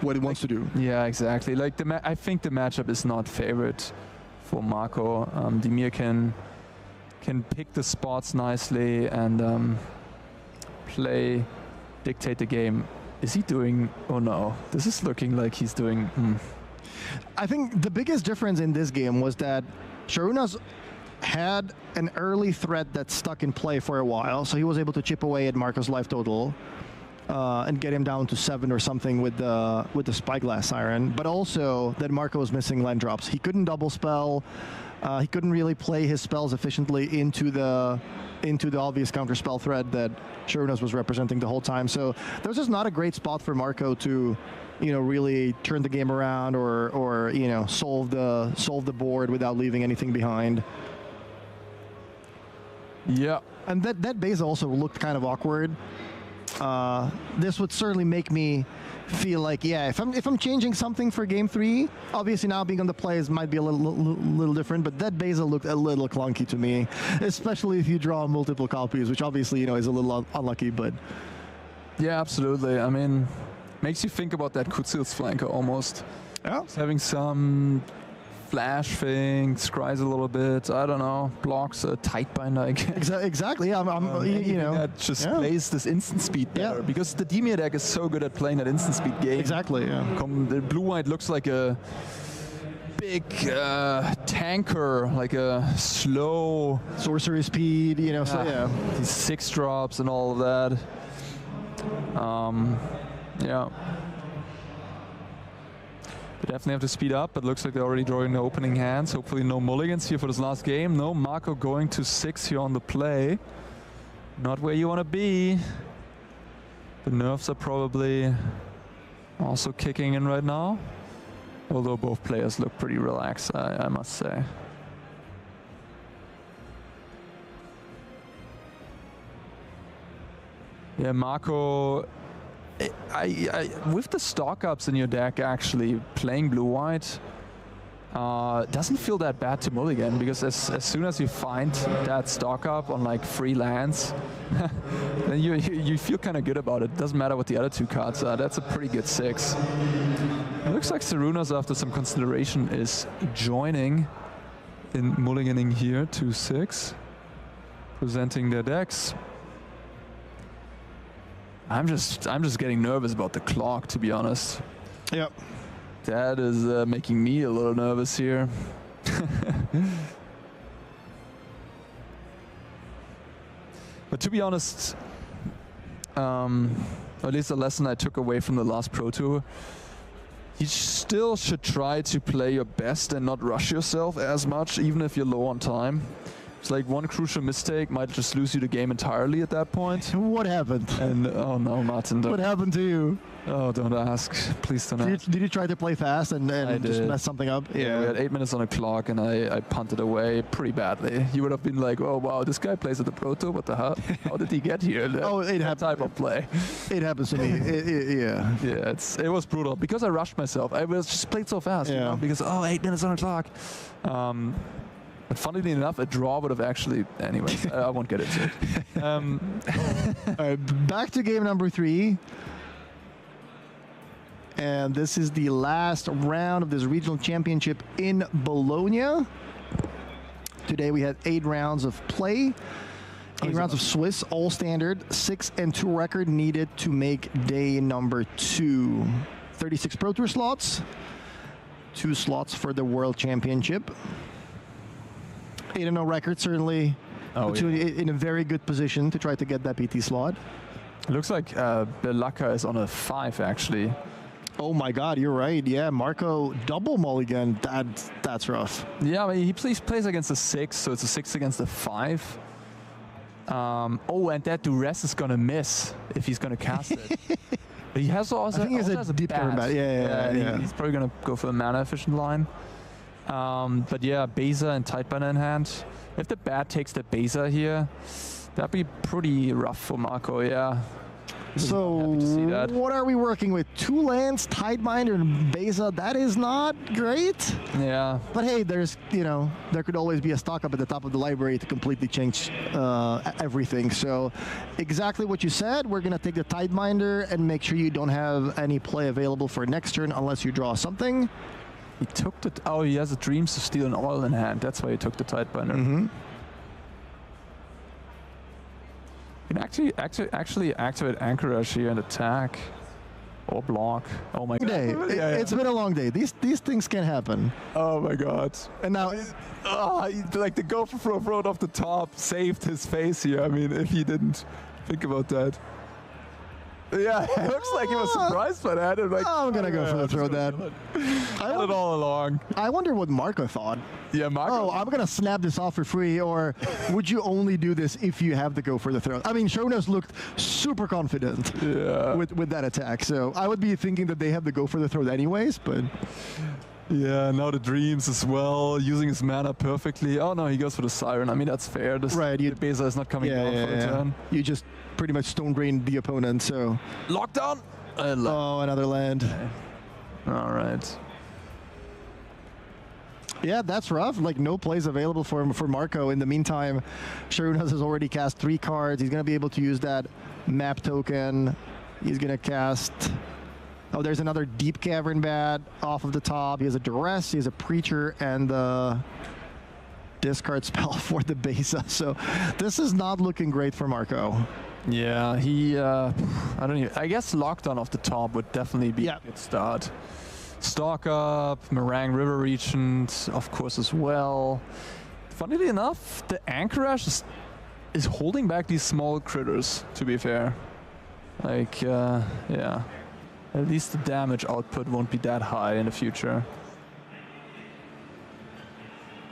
what he wants to do. Yeah, exactly. Like I think the matchup is not favored for Marco. Dimir can pick the spots nicely and dictate the game. Is he doing? Oh no, this is looking like he's doing. I think the biggest difference in this game was that Sharunas had an early threat that stuck in play for a while, so he was able to chip away at Marco's life total and get him down to 7 or something with the Spyglass Siren. But also that Marco was missing land drops. He couldn't double spell. He couldn't really play his spells efficiently into the obvious counter spell threat that Sharunas was representing the whole time. So that was just not a great spot for Marco to, really turn the game around or solve the board without leaving anything behind. Yeah, and that base also looked kind of awkward. This would certainly make me feel like, yeah, if I'm changing something for game 3, obviously now being on the plays might be a little different, but that Beza looked a little clunky to me, especially if you draw multiple copies, which obviously is a little unlucky, but yeah, absolutely. I mean, makes you think about that Kutsil's flanker almost. Yeah, just having some flash thing, scries a little bit, I don't know, blocks a tight binder, I guess. Exactly, yeah, that just plays this instant speed better, because the Dimir deck is so good at playing that instant speed game. Exactly, yeah. The blue-white looks like a big tanker, like a slow... sorcery speed, so yeah. These 6 drops and all of that. Yeah. They definitely have to speed up, but looks like they're already drawing the opening hands. Hopefully no mulligans here for this last game. No, Marco going to 6 here on the play. Not where you want to be. The nerves are probably also kicking in right now. Although both players look pretty relaxed, I must say. Yeah, Marco... with the stock ups in your deck, actually playing blue-white doesn't feel that bad to mulligan, because as soon as you find that stock up on like 3 lands, then you feel kind of good about it. Doesn't matter what the other 2 cards are. That's a pretty good 6. It looks like Sarunas, after some consideration, is joining in mulliganing here to 6, presenting their decks. I'm just getting nervous about the clock, to be honest. Yep. That is making me a little nervous here. But to be honest, or at least the lesson I took away from the last Pro Tour, You still should try to play your best and not rush yourself as much, even if you're low on time. It's like one crucial mistake might just lose you the game entirely at that point. What happened? And oh no, Martin. What happened to you? Oh, don't ask. Please don't ask. Did you try to play fast and just mess something up? Yeah, we had 8 minutes on the clock and I punted away pretty badly. You would have been like, oh wow, this guy plays at the Pro Tour, what the hell? How did he get here? That type of play. It happens to me. Yeah. Yeah, it was brutal because I rushed myself. I was just played so fast, you know, because 8 minutes on the clock. But funnily enough, a draw would have actually... Anyways, I won't get into it. All right, back to game number 3. And this is the last round of this regional championship in Bologna. Today we had 8 rounds of play. 8 rounds of Swiss, all standard. 6-2 record needed to make day number 2. 36 Pro Tour slots. 2 slots for the World Championship. 8-0 record certainly in a very good position to try to get that PT slot. It looks like Bologna is on a 5 actually. Oh my God, you're right. Yeah, Marco double mulligan. That's rough. Yeah, I mean, he plays against a 6, so it's a 6 against a 5. And that duress is gonna miss if he's gonna cast it. But he has also. I think he has a deep bat. Yeah. He's probably gonna go for a mana efficient line. But yeah, Beza and Tidebinder in hand. If the bat takes the Beza here, that'd be pretty rough for Marco, yeah. So what are we working with? 2 lands, Tidebinder, and Beza. That is not great. Yeah. But hey, there's, there could always be a stock up at the top of the library to completely change everything. So exactly what you said. We're going to take the Tidebinder and make sure you don't have any play available for next turn unless you draw something. He took the... Oh, he has a Dreams to Steal an Oil in hand. That's why he took the Tidebinder. Mm-hmm. You can actually activate Anchorage here and attack. Or block. Oh my God. It's been a long day. These things can happen. Oh my God. And now... like the go for throw off the top saved his face here. I mean, if he didn't think about that. Yeah, it looks like he was surprised by that. Like, I'm going to go for the throw that. I had it all along. I wonder what Marco thought. Yeah, Marco. I'm going to snap this off for free, or would you only do this if you have to go for the throw? I mean, Shonos looked super confident with that attack, so I would be thinking that they have to go for the throw anyways, but... Yeah, now the Dreams as well, using his mana perfectly. Oh no, he goes for the Siren. I mean, that's fair. The Beza is not coming down for a turn. You just pretty much stone drain the opponent, so... Lockdown! Another land. Okay. All right. Yeah, that's rough. Like, no plays available for Marco. In the meantime, Sharunas has already cast 3 cards. He's going to be able to use that map token. He's going to cast... Oh, there's another Deep Cavern Bat off of the top. He has a Duress, he has a Preacher, and the discard spell for the Beza. So this is not looking great for Marco. Yeah, I guess Lockdown off the top would definitely be a good start. Stalk Up, Meringue River Regent, of course, as well. Funnily enough, the Anchorage is holding back these small critters, to be fair. Like, yeah. At least the damage output won't be that high in the future.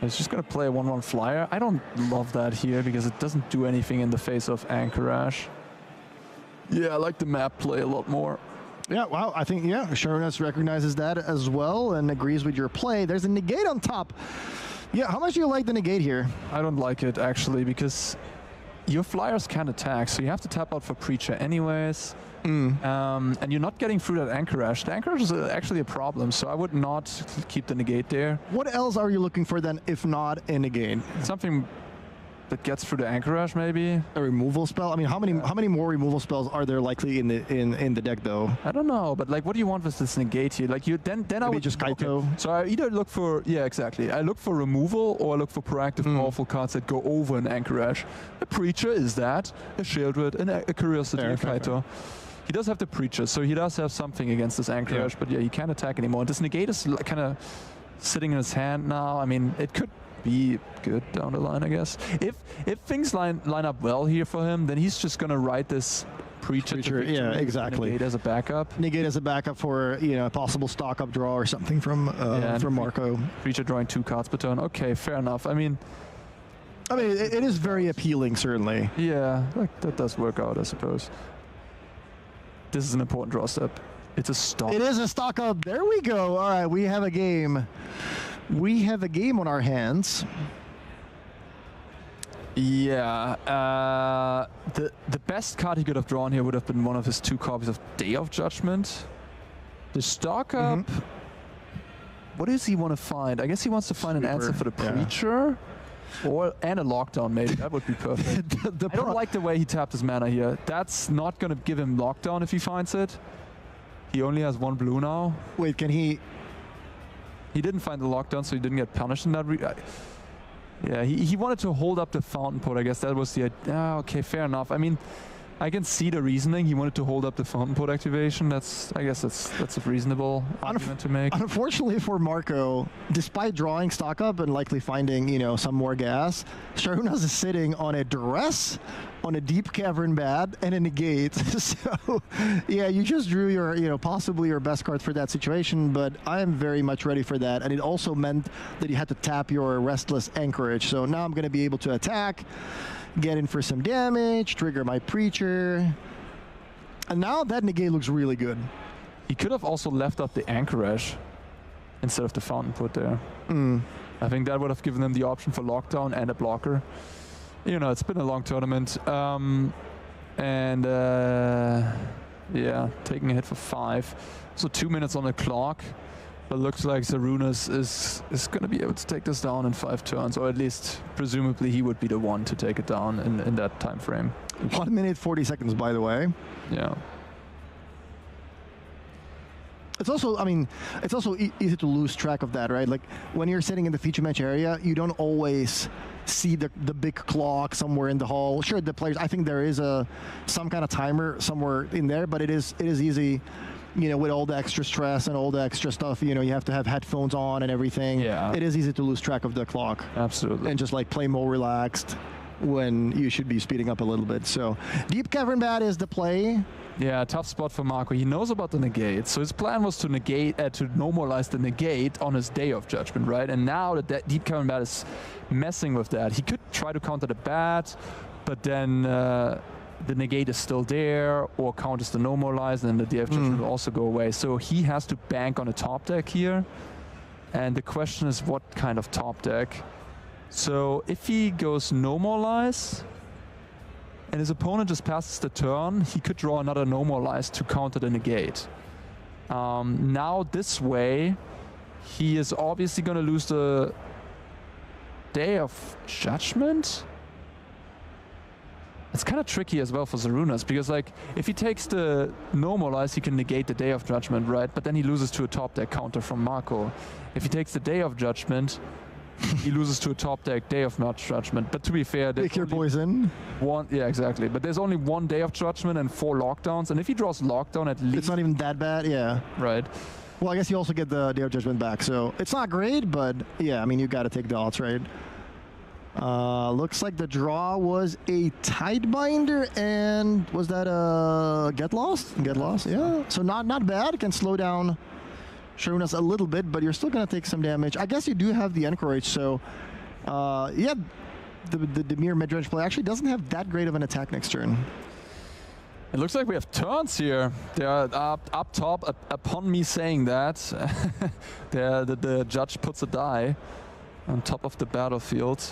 It's just going to play a 1/1 flyer. I don't love that here because it doesn't do anything in the face of Anchorage. Yeah, I like the map play a lot more. Yeah, wow, I think, Sharunas recognizes that as well and agrees with your play. There's a negate on top. Yeah, how much do you like the negate here? I don't like it, actually, because your flyers can't attack, so you have to tap out for Preacher anyways. And you're not getting through that Anchorage. The Anchorage is actually a problem, so I would not keep the negate there. What else are you looking for then, if not a negate? Something that gets through the Anchorage, maybe. A removal spell? I mean, how many more removal spells are there likely in the deck, though? I don't know, but like, what do you want with this negate here? Like, then I would just Kaito. So I either look for exactly. I look for removal or I look for proactive, powerful cards that go over an Anchorage. A Preacher is that, a Shieldred, and a Curiosity, a Kaito. He does have the Preacher, so he does have something against this Anchorage, but yeah, he can't attack anymore. This negate is kind of sitting in his hand now. I mean, it could be good down the line, I guess. If things line up well here for him, then he's just gonna ride this Preacher, yeah, exactly. Negate as a backup. Negate as a backup for a possible stock up draw or something from Marco. Preacher drawing 2 cards per turn. Okay, fair enough. I mean, it is very appealing, certainly. Yeah, like that does work out, I suppose. This is an important draw step. It's a stock. It is a stock up. There we go. All right, we have a game. We have a game on our hands. Yeah, the best card he could have drawn here would have been one of his 2 copies of Day of Judgment. The stock up. What does he want to find? I guess he wants to find an answer for the Preacher, and a lockdown. Maybe that would be perfect. I don't like the way he tapped his mana here. That's not going to give him lockdown if he finds it. He only has 1 blue now. Wait, can he? He didn't find the lockdown, so he didn't get punished in that. Yeah, he wanted to hold up the fountain pot. I guess that was the idea. Okay, fair enough. I mean, I can see the reasoning. He wanted to hold up the fountain pot activation. I guess that's a reasonable argument to make. Unfortunately for Marco, despite drawing stock up and likely finding some more gas, Sharunas is sitting on a duress, on a deep cavern bat, and a negate. So yeah, you just drew your possibly your best card for that situation, but I am very much ready for that. And it also meant that you had to tap your Restless Anchorage. So now I'm going to be able to attack, get in for some damage, trigger my Preacher, and now that negate looks really good. He could have also left up the Anchorage instead of the fountain put there. I think that would have given them the option for lockdown and a blocker. It's been a long tournament, yeah, taking a hit for 5, so 2 minutes on the clock. But looks like Sharunas is going to be able to take this down in 5 turns, or at least presumably he would be the one to take it down in that time frame. 1 minute 40 seconds, by the way. Yeah. It's also, it's also easy to lose track of that, right? Like when you're sitting in the feature match area, you don't always see the big clock somewhere in the hall. Sure, the players. I think there is some kind of timer somewhere in there, but it is easy. With all the extra stress and all the extra stuff, you have to have headphones on and everything. Yeah. It is easy to lose track of the clock. Absolutely. And just like play more relaxed when you should be speeding up a little bit. So Deep Cavern Bat is the play. Yeah, tough spot for Marco. He knows about the negate, so his plan was to normalize the negate on his Day of Judgment, right? And now the Deep Cavern Bat is messing with that. He could try to counter the bat, but then the negate is still there, or counters the normalize, and the Day of Judgment will also go away. So he has to bank on a top deck here, and the question is what kind of top deck. So if he goes normalize, and his opponent just passes the turn, he could draw another normalize to counter the negate. Now this way, he is obviously going to lose the Day of Judgment. It's kind of tricky as well for Sharunas, because like if he takes the normalize, he can negate the Day of Judgment, right? But then he loses to a top deck counter from Marco. If he takes the Day of Judgment, he loses to a top deck Day of Judgment. But to be fair, pick your poison. Yeah, exactly. But there's only 1 Day of Judgment and 4 lockdowns, and if he draws lockdown, at least it's not even that bad. Yeah. Right. Well, I guess you also get the Day of Judgment back, so it's not great, but yeah, you got to take the odds, right? Looks like the draw was a Tidebinder, and was that a Get Lost? Get Lost, yeah. So not bad. It can slow down Sharunas a little bit, but you're still going to take some damage. I guess you do have the Anchorage, so yeah, the Dimir Midrange play actually doesn't have that great of an attack next turn. It looks like we have turns here. They are up top. Upon me saying that, the judge puts a die on top of the battlefield.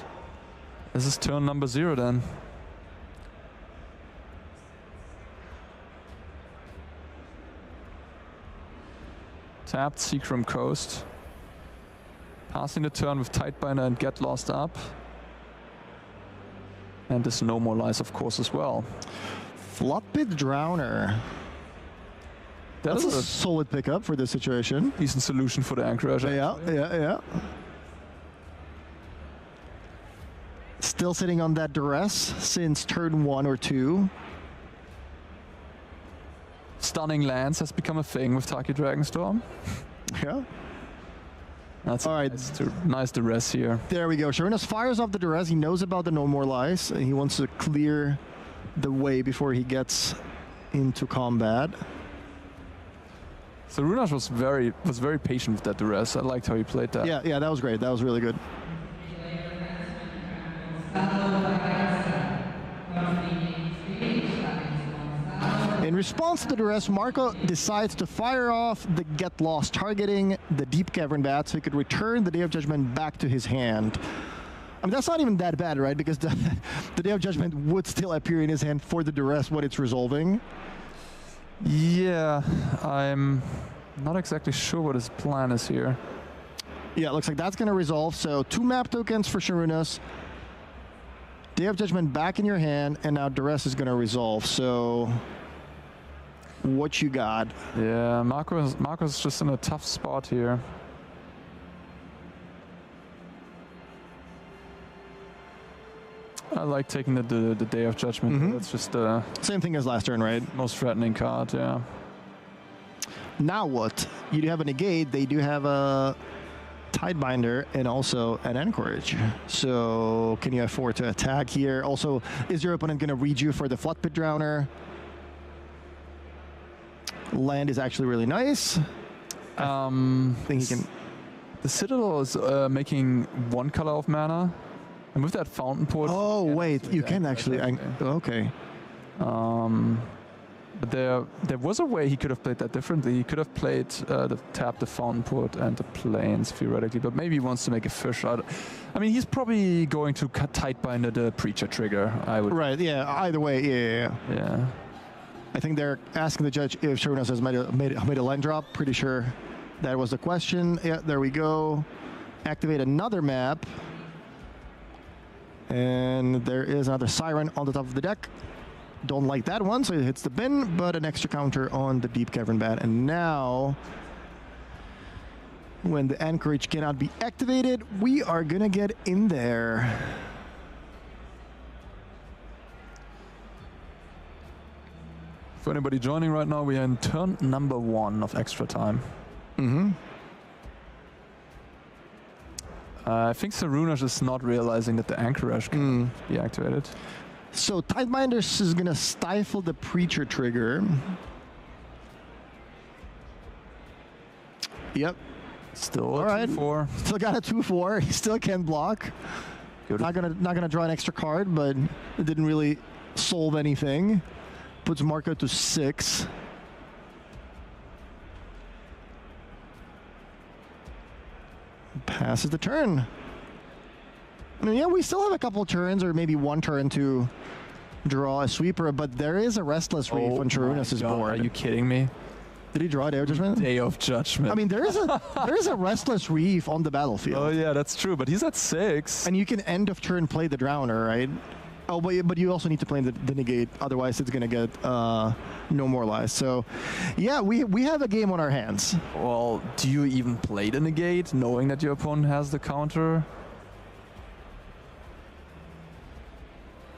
This is turn number 0 then. Tapped Seacrum Coast. Passing the turn with Tidebinder and Get Lost up. And this normalize, of course, as well. Floodpit Drowner. That's a solid pickup for this situation. Decent solution for the Anchorage. Yeah. Still sitting on that duress since turn 1 or 2. Stunning lands has become a thing with Taki Dragonstorm. Yeah. That's all right. Nice duress here. There we go. Sharunas fires off the duress. He knows about the no more lies, and he wants to clear the way before he gets into combat. So Runash was very patient with that duress. I liked how he played that. Yeah, that was great. That was really good. In response to the duress, Marco decides to fire off the Get Lost, targeting the Deep Cavern Bat so he could return the Day of Judgment back to his hand. I mean, that's not even that bad, right? Because the Day of Judgment would still appear in his hand for the duress when it's resolving. Yeah, I'm not exactly sure what his plan is here. Yeah, it looks like that's going to resolve. So 2 map tokens for Sharunas. Day of Judgment back in your hand, and now duress is going to resolve. So what you got? Yeah, Marco's just in a tough spot here. I like taking the Day of Judgment. That's just the same thing as last turn, right? Most threatening card, yeah. Now what? You do have a negate. They do have a Tidebinder and also an Anchorage. So can you afford to attack here? Also, is your opponent going to read you for the Flood Pit Drowner? Land is actually really nice. I think he can. The Citadel is making 1 color of mana. And with that Fountain Port... Oh, wait, you can actually... Okay. But there was a way he could have played that differently. He could have played tapped the Fountain Port and the Plains, theoretically, but maybe he wants to make a fish out. I mean, he's probably going to Tidebinder the Preacher trigger, I would... Right, yeah, either way, yeah. I think they're asking the judge if Sharunas has made a land drop. Pretty sure that was the question. Yeah, there we go. Activate another map. And there is another Siren on the top of the deck. Don't like that one, so it hits the bin, but an extra counter on the Deep Cavern Bat. And now, when the Anchorage cannot be activated, we are going to get in there. For anybody joining right now, we are in turn number 1 of extra time. I think Sarunas is not realizing that the Anchorage can be activated. So Tidebinder is going to stifle the Preacher trigger. Yep. Still a 2/4. Still got a 2/4. He still can block. Not gonna draw an extra card, but it didn't really solve anything. Puts Marco to 6. Passes the turn. I mean, yeah, we still have a couple turns, or maybe 1 turn to draw a sweeper, but there is a Restless Reef on Sharunas' board. Are you kidding me? Did he draw a Day of Judgment? Day of Judgment. I mean, there is a Restless Reef on the battlefield. Oh yeah, that's true, but he's at 6. And you can end of turn play the Drowner, right? Oh, but you also need to play the negate, otherwise it's going to get no more lies. So, yeah, we have a game on our hands. Well, do you even play the negate, knowing that your opponent has the counter?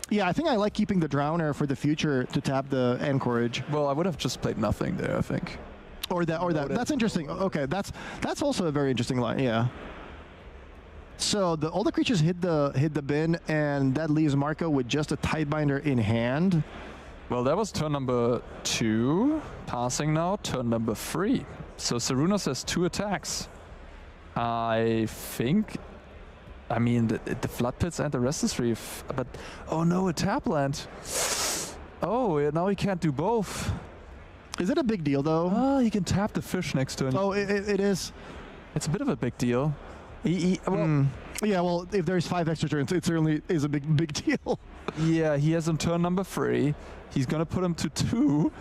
Yeah, I think I like keeping the Drowner for the future to tap the Anchorage. Well, I would have just played nothing there, I think. Or that. That's interesting. Okay, that's also a very interesting line. Yeah. So all the creatures hit the bin, and that leaves Marco with just a Tidebinder in hand. Well, that was turn number 2. Passing now, turn number 3. So Sarunas has 2 attacks. I think. I mean, the Flood Pits and the Restless Reef. But oh no, a tap land. Oh, now he can't do both. Is it a big deal though? Oh, he can tap the fish next to him. Oh, it is. It's a bit of a big deal. Yeah, well, if there's 5 extra turns, it certainly is a big deal. Yeah, he has on turn number 3. He's going to put him to 2.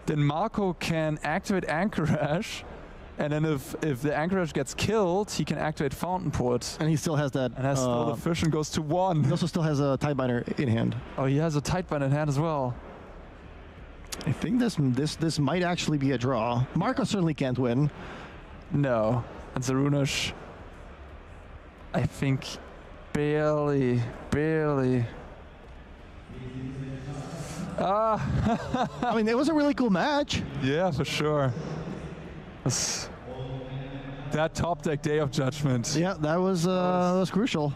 Then Marco can activate Anchorage. And then if the Anchorage gets killed, he can activate Fountain Port. And he still has that. And has still the fish and goes to 1. He also still has a Tidebinder in hand. Oh, he has a Tidebinder in hand as well. I think this might actually be a draw. Marco certainly can't win. No. And Sarunas, I think, barely. I mean, it was a really cool match. Yeah, for sure. That top deck Day of Judgment. Yeah, that was crucial.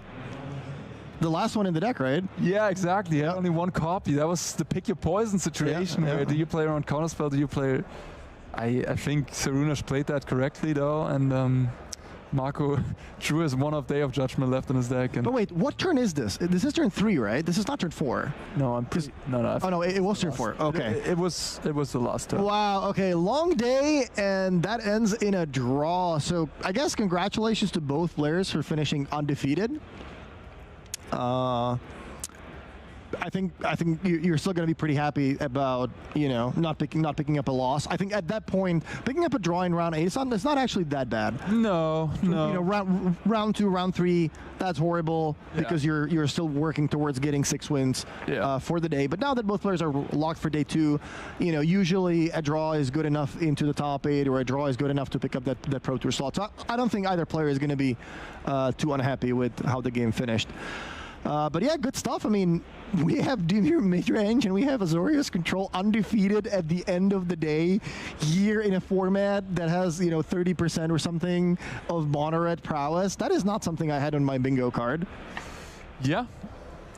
The last one in the deck, right? Yeah, exactly. Had only one copy. That was the pick your poison situation. Where do you play around counterspell? Do you play? I think Sarunas played that correctly though, and Marco drew his one of Day of Judgment left in his deck. And But wait, what turn is this? This is turn 3, right? This is not turn 4. no, no. Oh no, it was turn 4. Okay. It was the last turn. Wow, okay, long day, and that ends in a draw. So I guess congratulations to both players for finishing undefeated. I think you're still going to be pretty happy about, you know, not picking up a loss. I think at that point, picking up a draw in round 8, it's not actually that bad. No. You know, round 2, round 3, that's horrible because you're still working towards getting 6 wins for the day. But now that both players are locked for day 2, you know, usually a draw is good enough into the top 8, or a draw is good enough to pick up that Pro Tour slot. So I don't think either player is going to be too unhappy with how the game finished. But yeah, good stuff. I mean, we have Dimir Mindrange and we have Azorius control undefeated at the end of the day here in a format that has, you know, 30% or something of mono-red prowess. That is not something I had on my bingo card. Yeah,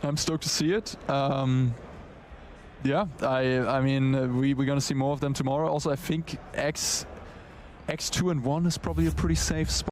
I'm stoked to see it. Yeah, I mean, we're gonna see more of them tomorrow. Also, I think X2 and 1 is probably a pretty safe spot.